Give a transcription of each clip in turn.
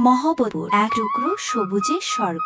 মহবতপুর এক টুকরো সবুজের স্বর্গ।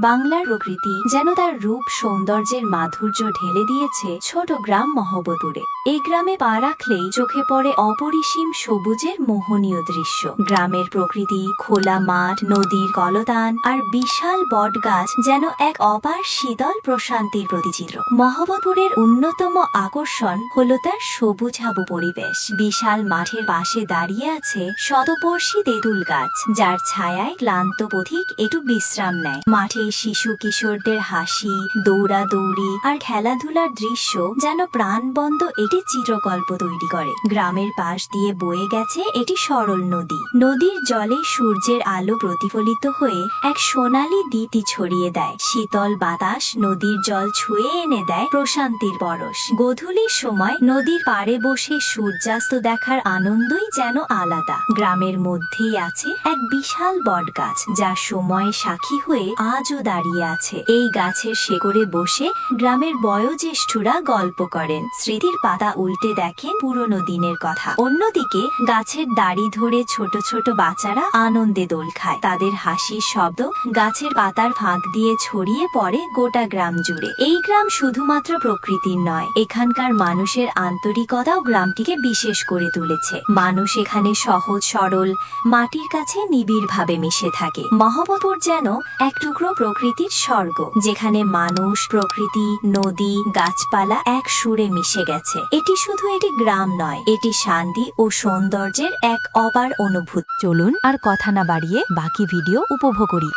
বাংলার প্রকৃতি যেন তার রূপ সৌন্দর্যের মাধুর্য ঢেলে দিয়েছে ছোট গ্রাম মহবতপুরে। এই গ্রামে পা রাখলেই চোখে পড়ে অপরিসীম সবুজের মোহনীয় দৃশ্য। গ্রামের প্রকৃতি, খোলা মাঠ, নদীর কলতান আর বিশাল বটগাছ যেন এক অপার শীতল প্রশান্তির প্রতিচিত্র। মহবতপুরের অন্যতম আকর্ষণ হলো তার সবুজাবু পরিবেশ। বিশাল মাঠের পাশে দাঁড়িয়ে আছে শতবর্ষী তেঁতুল গাছ, যার ছায়ায় ক্লান্ত পথিক একটু বিশ্রাম নেয়। মাঠে শিশু কিশোরদের হাসি, দৌড়াদৌড়ি আর খেলাধুলার দৃশ্য যেন প্রাণবন্ত একটি চিত্রকল্প তৈরি করে। গ্রামের পাশ দিয়ে বয়ে গেছে এটি সরল নদী। নদীর জলে সূর্যের আলো প্রতিফলিত হয়ে এক সোনালী দীপ্তি ছড়িয়ে দেয়। শীতল বাতাস নদীর জল ছুঁয়ে এনে দেয় প্রশান্তির পরশ। গোধূলির সময় নদীর পাড়ে বসে সূর্যাস্ত দেখার আনন্দই যেন আলাদা। গ্রামের মধ্যেই আছে এক বিশাল বটগাছ, যা সময়ে সাক্ষী হয়ে আজও দাঁড়িয়ে আছে। এই গাছের শেকড়ে বসে গ্রামের বয়োজ্যেষ্ঠরা গল্প করেন, স্মৃতির পাতা উল্টে দেখেন পুরনো দিনের কথা। অন্যদিকে গাছের দাড়ি ধরে ছোট ছোট বাচ্চারা আনন্দে দোল খায়। তাদের হাসির শব্দ গাছের পাতার ফাঁক দিয়ে ছড়িয়ে পড়ে গোটা গ্রাম জুড়ে। এই গ্রাম শুধুমাত্র প্রকৃতির নয়, এখানকার মানুষের আন্তরিকতাও গ্রামটিকে বিশেষ করে তুলেছে। মানুষ এখানে সহজ সরল, মাটির কাছে নিবিড়ভাবে মিশে থাকে। মহবতপুর যেন এক টুকরো প্রকৃতির স্বর্গ, যেখানে মানুষ, প্রকৃতি, নদী, গাছপালা এক সুরে মিশে গেছে। এটি শুধু একটি গ্রাম নয়, এটি শান্তি ও সৌন্দর্যের এক অপার অনুভূতি। চলুন আর কথা না বাড়িয়ে বাকি ভিডিও উপভোগ করি।